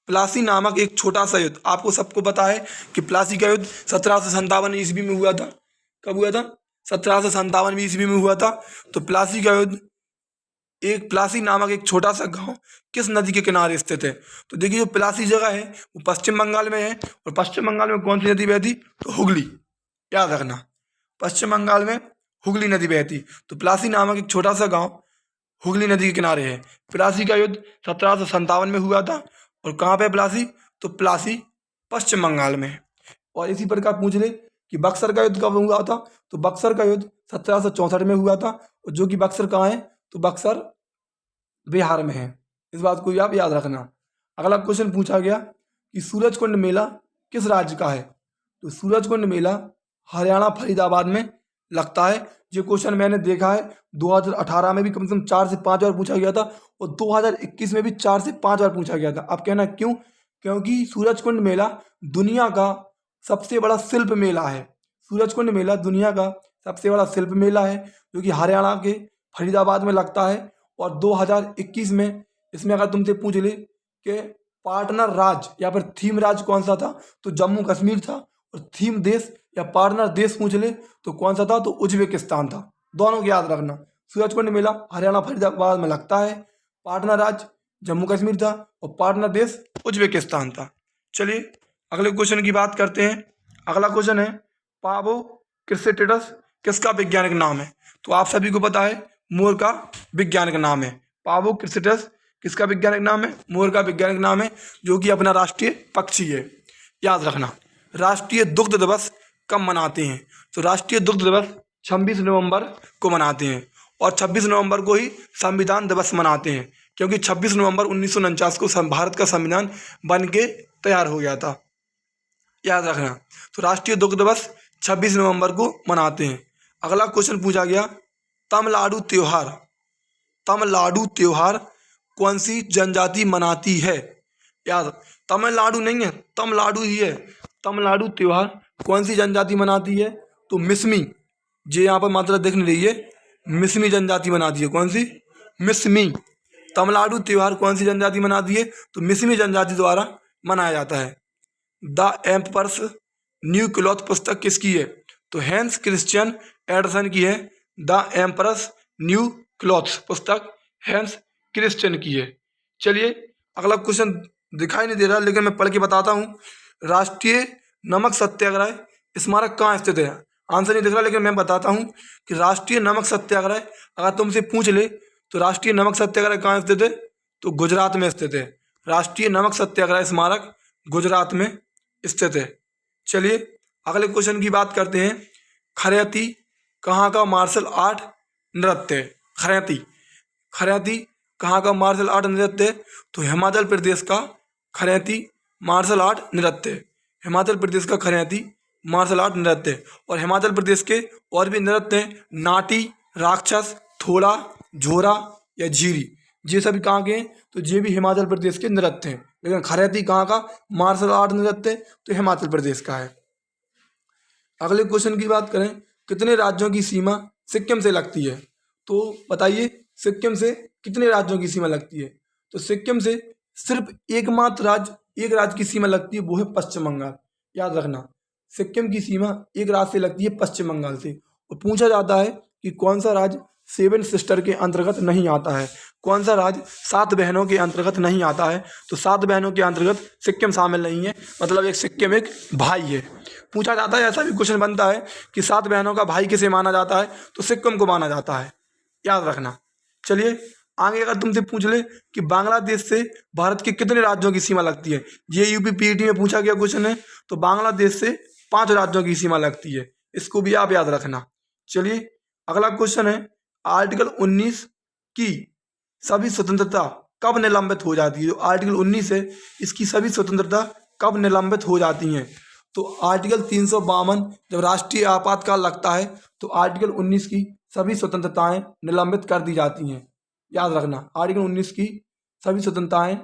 [SPEAKER 1] प्लासी नामक एक छोटा सा युद्ध, आपको सबको पता है कि प्लासी का युद्ध 1757 ईस्वी में हुआ था। कब हुआ था? 1757 ईस्वी में हुआ था। तो प्लासी का युद्ध, एक प्लासी नामक एक छोटा सा गांव किस नदी के किनारे स्थित है? तो देखिए, जो प्लासी जगह है वो पश्चिम बंगाल में है। और पश्चिम बंगाल में कौन सी नदी बहती? तो हुगली, याद रखना। पश्चिम बंगाल में हुगली नदी बहती। तो प्लासी नामक एक छोटा सा गांव हुगली नदी के किनारे है। प्लासी का युद्ध 1757 में हुआ था। और कहाँ पे प्लासी? तो प्लासी पश्चिम बंगाल में है। और इसी प्रकार पूछ ले कि बक्सर का युद्ध कब हुआ था? तो बक्सर का युद्ध 1764 में हुआ था। और जो कि बक्सर कहाँ है? तो बक्सर बिहार में है। इस बात को भी आप याद रखना। अगला क्वेश्चन पूछा गया कि सूरजकुंड मेला किस राज्य का है? तो सूरजकुंड मेला हरियाणा फरीदाबाद में लगता है। ये क्वेश्चन मैंने देखा है 2018 में भी कम से कम 4 से 5 बार पूछा गया था और 2021 में भी 4 से 5 बार पूछा गया था। अब कहना क्यों? क्योंकि सूरजकुंड मेला दुनिया का सबसे बड़ा शिल्प मेला है। सूरजकुंड मेला दुनिया का सबसे बड़ा शिल्प मेला है जो कि हरियाणा के फरीदाबाद में लगता है। और 2021 में इसमें अगर तुमसे पूछ ले कि पार्टनर राज्य या फिर थीम राज्य कौन सा था? तो जम्मू कश्मीर था। और थीम देश या पार्टनर देश पूछ ले तो कौन सा था? तो उज्बेकिस्तान था। दोनों को याद रखना। सूरजकुंड मेला हरियाणा फरीदाबाद में लगता है। पार्टनर राज्य जम्मू कश्मीर था और पार्टनर देश उज्बेकिस्तान था। चलिए अगले क्वेश्चन की बात करते हैं। अगला क्वेश्चन है पावो क्रिसेटेडस किसका वैज्ञानिक नाम है? तो आप सभी को पता है मोर का वैज्ञानिक नाम है। पावो क्रिसेटेडस किसका वैज्ञानिक नाम है? मोर का वैज्ञानिक नाम है जो कि अपना राष्ट्रीय पक्षी है। याद रखना। राष्ट्रीय दुग्ध दिवस कब मनाते हैं? तो राष्ट्रीय दुग्ध दिवस 26 नवंबर को मनाते हैं। और 26 नवंबर को ही संविधान दिवस मनाते हैं क्योंकि 26 नवंबर 1949 को भारत का संविधान बन के तैयार हो गया था। याद रखना। तो राष्ट्रीय दुग्ध दिवस 26 नवंबर को मनाते हैं। अगला क्वेश्चन पूछा गया तमिलनाडु त्योहार। तमिलनाडु त्योहार कौन सी जनजाति मनाती है? याद, तमिलनाडु नहीं है, तमिलनाडु ही है। तमिलनाडु त्योहार कौन सी जनजाति मनाती है? तो मिसमी। जे यहाँ पर मात्रा देखने रही है, मिसमी जनजाति मनाती है। कौन सी? मिसमी। तमिलनाडु त्योहार कौन सी जनजाति मनाती है? तो मिसमी जनजाति द्वारा मनाया जाता है। द एम्पर्स न्यू क्लॉथ पुस्तक किसकी है? तो हैंस क्रिश्चियन एंडरसन की है। द एम्परस न्यू क्लॉथ पुस्तक हैंस क्रिश्चियन की है। चलिए अगला क्वेश्चन दिखाई नहीं दे रहा लेकिन मैं पढ़ के बताता हूँ। राष्ट्रीय नमक सत्याग्रह स्मारक कहाँ स्थित है? आंसर नहीं दिख रहा लेकिन मैं बताता हूँ कि राष्ट्रीय नमक सत्याग्रह अगर तुमसे पूछ ले तो राष्ट्रीय नमक सत्याग्रह कहाँ स्थित है? तो गुजरात में स्थित है। राष्ट्रीय नमक सत्याग्रह स्मारक गुजरात में स्थित है। चलिए अगले क्वेश्चन की बात करते हैं। खरैती कहाँ का मार्शल आर्ट नृत्य है? खरैती, खरैती कहाँ का मार्शल आर्ट नृत्य है? तो हिमाचल प्रदेश का खरैती मार्शल आर्ट नृत्य है। हिमाचल प्रदेश का खरैती मार्शल आर्ट नृत्य है। और हिमाचल प्रदेश के और भी नृत्य हैं नाटी, राक्षस, थोड़ा, झोरा या झीरी। ये सभी कहाँ के हैं? तो ये भी हिमाचल प्रदेश के नृत्य हैं। लेकिन खरैती कहाँ का मार्शल आर्ट नृत्य है? तो हिमाचल प्रदेश का है। अगले क्वेश्चन की बात करें कितने राज्यों की सीमा सिक्किम से लगती है? तो बताइए सिक्किम से कितने राज्यों की सीमा लगती है? तो सिक्किम से सिर्फ एकमात्र राज्य, एक राज्य की सीमा लगती है, वो है पश्चिम बंगाल। याद रखना सिक्किम की सीमा एक राज्य से लगती है, पश्चिम बंगाल से। और पूछा जाता है कि कौन सा राज्य 7 सिस्टर के अंतर्गत नहीं आता है? कौन सा राज्य 7 बहनों के अंतर्गत नहीं आता है? तो 7 बहनों के अंतर्गत सिक्किम शामिल नहीं है। मतलब एक सिक्किम एक भाई है। पूछा जाता है, ऐसा भी क्वेश्चन बनता है कि 7 बहनों का भाई किसे माना जाता है? तो सिक्किम को माना जाता है। याद रखना। चलिए आगे अगर तुमसे पूछ ले कि बांग्लादेश से भारत के कितने राज्यों की सीमा लगती है? ये यूपी पीईटी में पूछा गया क्वेश्चन है। तो बांग्लादेश से 5 राज्यों की सीमा लगती है। इसको भी आप याद रखना। चलिए अगला क्वेश्चन है आर्टिकल 19 की सभी स्वतंत्रता कब निलंबित हो जाती है? जो आर्टिकल 19 है इसकी सभी स्वतंत्रता कब निलंबित हो जाती हैं? तो आर्टिकल 352 जब राष्ट्रीय आपातकाल लगता है तो आर्टिकल 19 की सभी स्वतंत्रताएं निलंबित कर दी जाती हैं। याद रखना आर्टिकल 19 की सभी स्वतंत्रताएं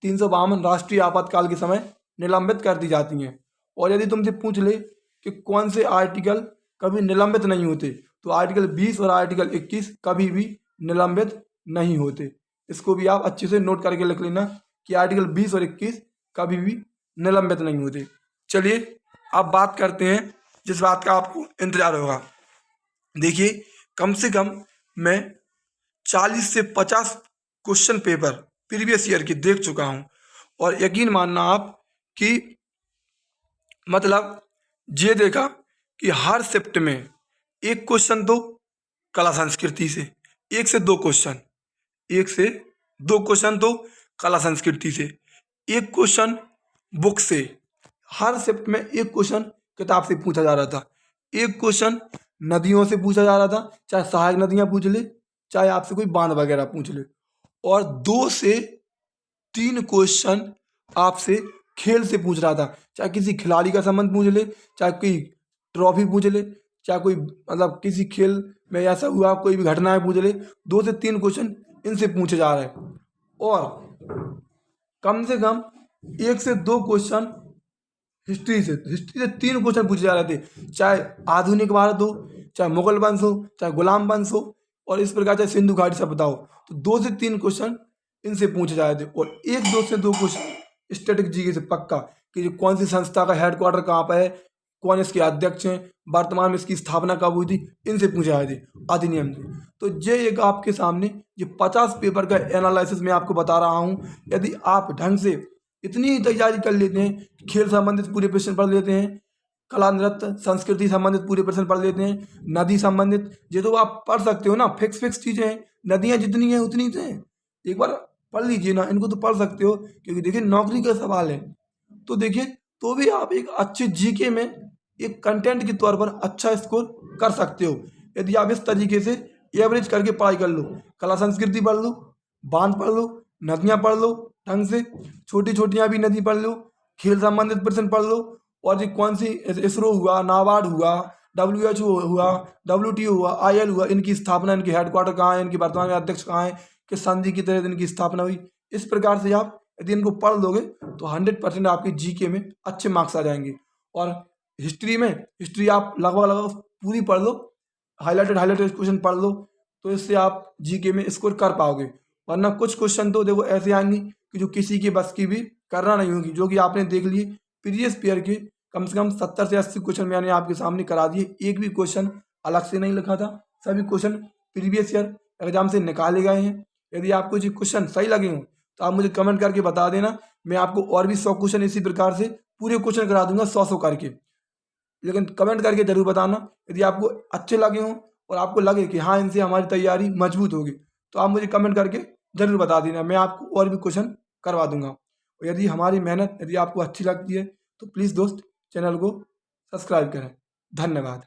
[SPEAKER 1] 352 राष्ट्रीय आपातकाल के समय निलंबित कर दी जाती हैं। और यदि तुमसे पूछ ले कि कौन से आर्टिकल कभी निलंबित नहीं होते? तो आर्टिकल 20 और आर्टिकल 21 कभी भी निलंबित नहीं होते। इसको भी आप अच्छे से नोट करके लिख लेना कि आर्टिकल 20 और 21 कभी भी निलंबित नहीं होते। चलिए अब बात करते हैं जिस बात का आपको इंतजार होगा। देखिए कम से कम मैं 40 से 50 क्वेश्चन पेपर प्रीवियस ईयर के देख चुका हूँ। और यकीन मानना आप कि मतलब ये देखा कि हर शिफ्ट में एक क्वेश्चन तो कला संस्कृति से, 1 से 2 क्वेश्चन, 1 से 2 क्वेश्चन तो कला संस्कृति से, 1 क्वेश्चन बुक से, हर शिफ्ट में 1 क्वेश्चन किताब से पूछा जा रहा था, 1 क्वेश्चन नदियों से पूछा जा रहा था, चाहे सहायक नदियाँ पूछ ले, चाहे आपसे कोई बांध वगैरह पूछ ले, और 2 से 3 क्वेश्चन आपसे खेल से पूछ रहा था, चाहे किसी खिलाड़ी का संबंध पूछ ले, चाहे कोई ट्रॉफी पूछ ले, चाहे कोई मतलब किसी खेल में ऐसा हुआ कोई भी घटना है पूछ ले, 2 से 3 क्वेश्चन इनसे पूछे जा रहे हैं। और कम से कम 1 से 2 क्वेश्चन हिस्ट्री से 3 क्वेश्चन पूछे जा रहे थे, चाहे आधुनिक भारत हो, चाहे मुगल वंश हो, चाहे गुलाम वंश हो, और इस प्रकार चाहे सिंधु घाटी सभ्यता हो, तो 2 से 3 क्वेश्चन इनसे पूछे जा रहे थे। और 1-2 से 2 क्वेश्चन स्टैटिक जीके से पक्का कि कौन सी संस्था का हेडक्वार्टर कहाँ पर है, कौन इसके अध्यक्ष हैं, वर्तमान में इसकी स्थापना कब हुई थी, इनसे पूछे आए थे अधिनियम से। तो ये एक आपके सामने ये 50 पेपर का एनालिसिस मैं आपको बता रहा हूँ। यदि आप ढंग से इतनी तैयारी कर लेते हैं, खेल संबंधित पूरे प्रश्न पढ़ लेते हैं, कला नृत्य संस्कृति संबंधित पूरे प्रश्न पढ़ लेते हैं, नदी संबंधित ये तो आप पढ़ सकते हो ना, फिक्स चीज़ें हैं, नदियाँ जितनी हैं उतनी तो हैं, एक बार पढ़ लीजिए ना, इनको तो पढ़ सकते हो, क्योंकि देखिए नौकरी का सवाल है। तो देखिए तो भी आप एक अच्छे जीके में एक कंटेंट के तौर पर अच्छा स्कोर कर सकते हो, यदि आप इस तरीके से एवरेज करके पढ़ाई कर लो, कला संस्कृति पढ़ लो, बांध पढ़ लो, नदियाँ पढ़ लो ढंग से, छोटी छोटियाँ भी नदी पढ़ लो, खेल संबंधित प्रश्न पढ़ लो, और ये कौन सी इसरो हुआ, नाबार्ड हुआ, WHO हुआ, WTO हुआ, IL हुआ, इनकी स्थापना, इनके हेडक्वार्टर कहाँ है, इनके वर्तमान में अध्यक्ष कहाँ है, किस संधि के तहत इनकी स्थापना हुई, इस प्रकार से आप यदि इनको पढ़ लोगे तो 100% आपके जीके में अच्छे मार्क्स आ जाएंगे। और हिस्ट्री आप लगभग पूरी पढ़ लो, हाईलाइटेड क्वेश्चन पढ़ लो, तो इससे आप जीके में स्कोर कर पाओगे। वरना कुछ क्वेश्चन तो देखो ऐसे आएंगे कि जो किसी के बस की भी करना नहीं होगी, जो कि आपने देख लिए प्रीवियस ईयर के कम से कम 70 से 80 क्वेश्चन मैंने आपके सामने करा दिए, एक भी क्वेश्चन अलग से नहीं लिखा था, सभी क्वेश्चन प्रीवियस ईयर एग्जाम से निकाले गए हैं। यदि आपको जो क्वेश्चन सही लगे हों तो आप मुझे कमेंट करके बता देना, मैं आपको और भी 100 क्वेश्चन इसी प्रकार से पूरे क्वेश्चन करा दूंगा 100 करके, लेकिन कमेंट करके जरूर बताना यदि आपको अच्छे लगे हों और आपको लगे कि हाँ इनसे हमारी तैयारी मजबूत होगी, तो आप मुझे कमेंट करके ज़रूर बता देना, मैं आपको और भी क्वेश्चन करवा दूंगा। और यदि हमारी मेहनत यदि आपको अच्छी लगती है तो प्लीज़ दोस्त चैनल को सब्सक्राइब करें। धन्यवाद।